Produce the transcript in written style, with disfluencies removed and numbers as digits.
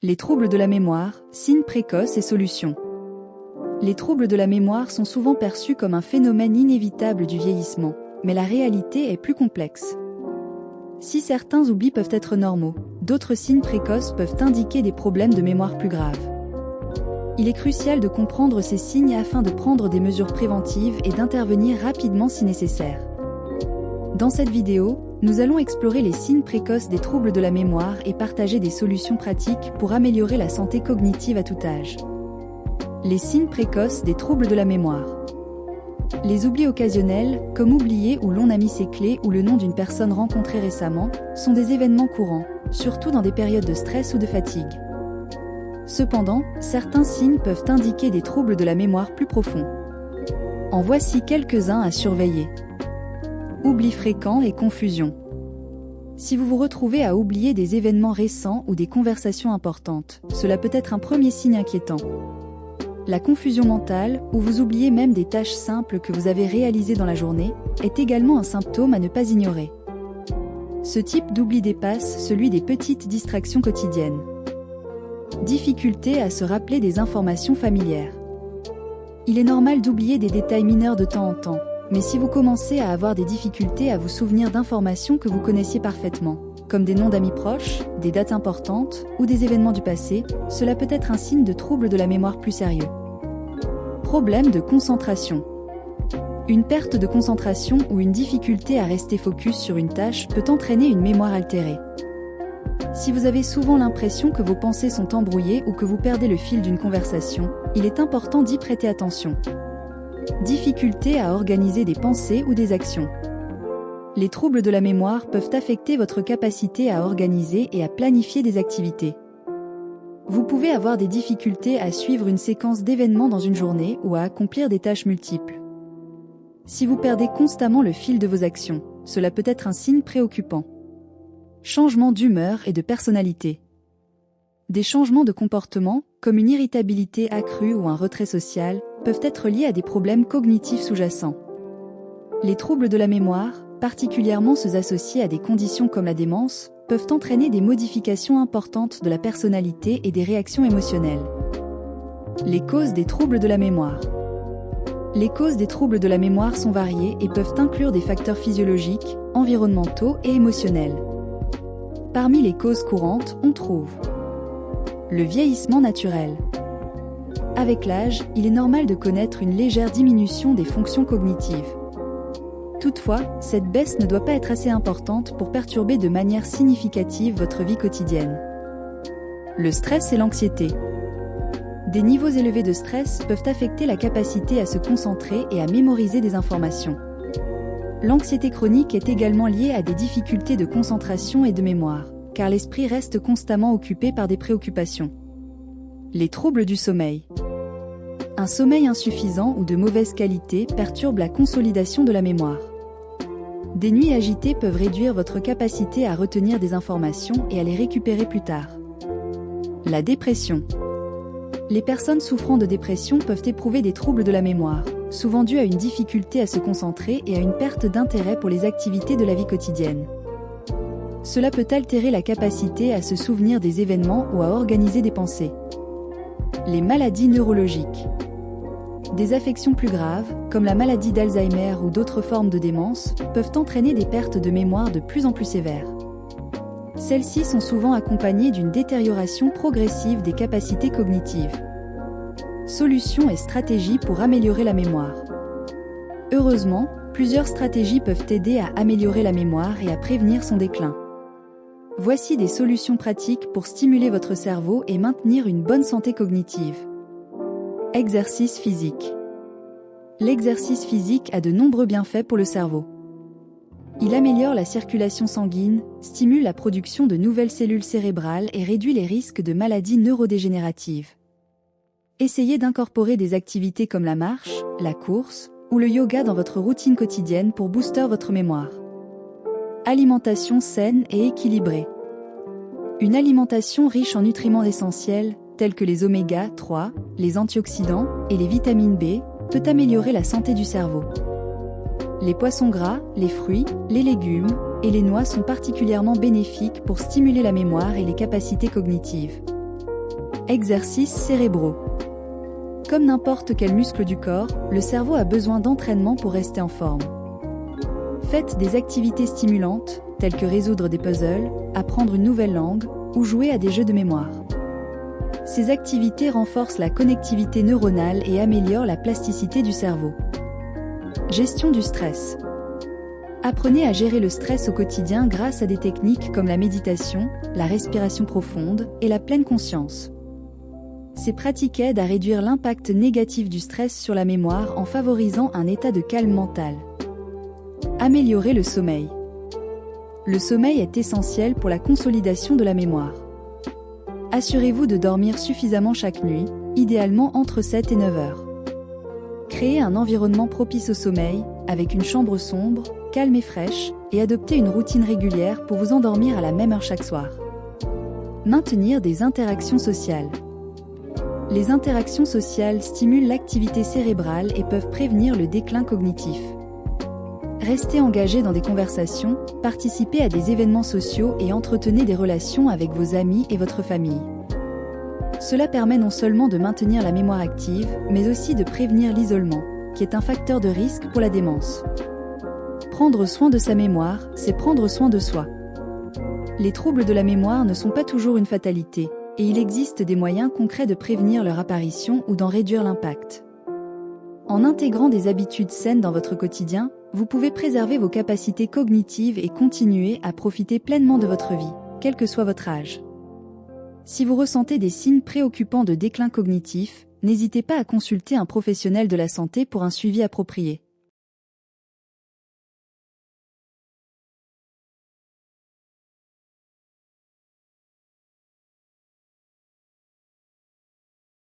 Les troubles de la mémoire, signes précoces et solutions. Les troubles de la mémoire sont souvent perçus comme un phénomène inévitable du vieillissement, mais la réalité est plus complexe. Si certains oublis peuvent être normaux, d'autres signes précoces peuvent indiquer des problèmes de mémoire plus graves. Il est crucial de comprendre ces signes afin de prendre des mesures préventives et d'intervenir rapidement si nécessaire. Dans cette vidéo, nous allons explorer les signes précoces des troubles de la mémoire et partager des solutions pratiques pour améliorer la santé cognitive à tout âge. Les signes précoces des troubles de la mémoire. Les oublis occasionnels, comme oublier où l'on a mis ses clés ou le nom d'une personne rencontrée récemment, sont des événements courants, surtout dans des périodes de stress ou de fatigue. Cependant, certains signes peuvent indiquer des troubles de la mémoire plus profonds. En voici quelques-uns à surveiller. Oubli fréquent et confusion. Si vous vous retrouvez à oublier des événements récents ou des conversations importantes, cela peut être un premier signe inquiétant. La confusion mentale, où vous oubliez même des tâches simples que vous avez réalisées dans la journée, est également un symptôme à ne pas ignorer. Ce type d'oubli dépasse celui des petites distractions quotidiennes. Difficulté à se rappeler des informations familières. Il est normal d'oublier des détails mineurs de temps en temps, mais si vous commencez à avoir des difficultés à vous souvenir d'informations que vous connaissiez parfaitement, comme des noms d'amis proches, des dates importantes ou des événements du passé, cela peut être un signe de trouble de la mémoire plus sérieux. Problème de concentration. Une perte de concentration ou une difficulté à rester focus sur une tâche peut entraîner une mémoire altérée. Si vous avez souvent l'impression que vos pensées sont embrouillées ou que vous perdez le fil d'une conversation, il est important d'y prêter attention. Difficulté à organiser des pensées ou des actions. Les troubles de la mémoire peuvent affecter votre capacité à organiser et à planifier des activités. Vous pouvez avoir des difficultés à suivre une séquence d'événements dans une journée ou à accomplir des tâches multiples. Si vous perdez constamment le fil de vos actions, cela peut être un signe préoccupant. Changement d'humeur et de personnalité. Des changements de comportement, comme une irritabilité accrue ou un retrait social, peuvent être liés à des problèmes cognitifs sous-jacents. Les troubles de la mémoire, particulièrement ceux associés à des conditions comme la démence, peuvent entraîner des modifications importantes de la personnalité et des réactions émotionnelles. Les causes des troubles de la mémoire. Les causes des troubles de la mémoire sont variées et peuvent inclure des facteurs physiologiques, environnementaux et émotionnels. Parmi les causes courantes, on trouve le vieillissement naturel. Avec l'âge, il est normal de connaître une légère diminution des fonctions cognitives. Toutefois, cette baisse ne doit pas être assez importante pour perturber de manière significative votre vie quotidienne. Le stress et l'anxiété. Des niveaux élevés de stress peuvent affecter la capacité à se concentrer et à mémoriser des informations. L'anxiété chronique est également liée à des difficultés de concentration et de mémoire, car l'esprit reste constamment occupé par des préoccupations. Les troubles du sommeil. Un sommeil insuffisant ou de mauvaise qualité perturbe la consolidation de la mémoire. Des nuits agitées peuvent réduire votre capacité à retenir des informations et à les récupérer plus tard. La dépression. Les personnes souffrant de dépression peuvent éprouver des troubles de la mémoire, souvent dus à une difficulté à se concentrer et à une perte d'intérêt pour les activités de la vie quotidienne. Cela peut altérer la capacité à se souvenir des événements ou à organiser des pensées. Les maladies neurologiques. Des affections plus graves, comme la maladie d'Alzheimer ou d'autres formes de démence, peuvent entraîner des pertes de mémoire de plus en plus sévères. Celles-ci sont souvent accompagnées d'une détérioration progressive des capacités cognitives. Solutions et stratégies pour améliorer la mémoire. Heureusement, plusieurs stratégies peuvent aider à améliorer la mémoire et à prévenir son déclin. Voici des solutions pratiques pour stimuler votre cerveau et maintenir une bonne santé cognitive. Exercice physique. L'exercice physique a de nombreux bienfaits pour le cerveau. Il améliore la circulation sanguine, stimule la production de nouvelles cellules cérébrales et réduit les risques de maladies neurodégénératives. Essayez d'incorporer des activités comme la marche, la course ou le yoga dans votre routine quotidienne pour booster votre mémoire. Alimentation saine et équilibrée. Une alimentation riche en nutriments essentiels, tels que les oméga 3, les antioxydants et les vitamines B, peut améliorer la santé du cerveau. Les poissons gras, les fruits, les légumes et les noix sont particulièrement bénéfiques pour stimuler la mémoire et les capacités cognitives. Exercices cérébraux. Comme n'importe quel muscle du corps, le cerveau a besoin d'entraînement pour rester en forme. Faites des activités stimulantes, telles que résoudre des puzzles, apprendre une nouvelle langue ou jouer à des jeux de mémoire. Ces activités renforcent la connectivité neuronale et améliorent la plasticité du cerveau. Gestion du stress. Apprenez à gérer le stress au quotidien grâce à des techniques comme la méditation, la respiration profonde et la pleine conscience. Ces pratiques aident à réduire l'impact négatif du stress sur la mémoire en favorisant un état de calme mental. Améliorer le sommeil. Le sommeil est essentiel pour la consolidation de la mémoire. Assurez-vous de dormir suffisamment chaque nuit, idéalement entre 7 et 9 heures. Créez un environnement propice au sommeil, avec une chambre sombre, calme et fraîche, et adoptez une routine régulière pour vous endormir à la même heure chaque soir. Maintenir des interactions sociales. Les interactions sociales stimulent l'activité cérébrale et peuvent prévenir le déclin cognitif. Restez engagé dans des conversations, participez à des événements sociaux et entretenez des relations avec vos amis et votre famille. Cela permet non seulement de maintenir la mémoire active, mais aussi de prévenir l'isolement, qui est un facteur de risque pour la démence. Prendre soin de sa mémoire, c'est prendre soin de soi. Les troubles de la mémoire ne sont pas toujours une fatalité, et il existe des moyens concrets de prévenir leur apparition ou d'en réduire l'impact. En intégrant des habitudes saines dans votre quotidien, vous pouvez préserver vos capacités cognitives et continuer à profiter pleinement de votre vie, quel que soit votre âge. Si vous ressentez des signes préoccupants de déclin cognitif, n'hésitez pas à consulter un professionnel de la santé pour un suivi approprié.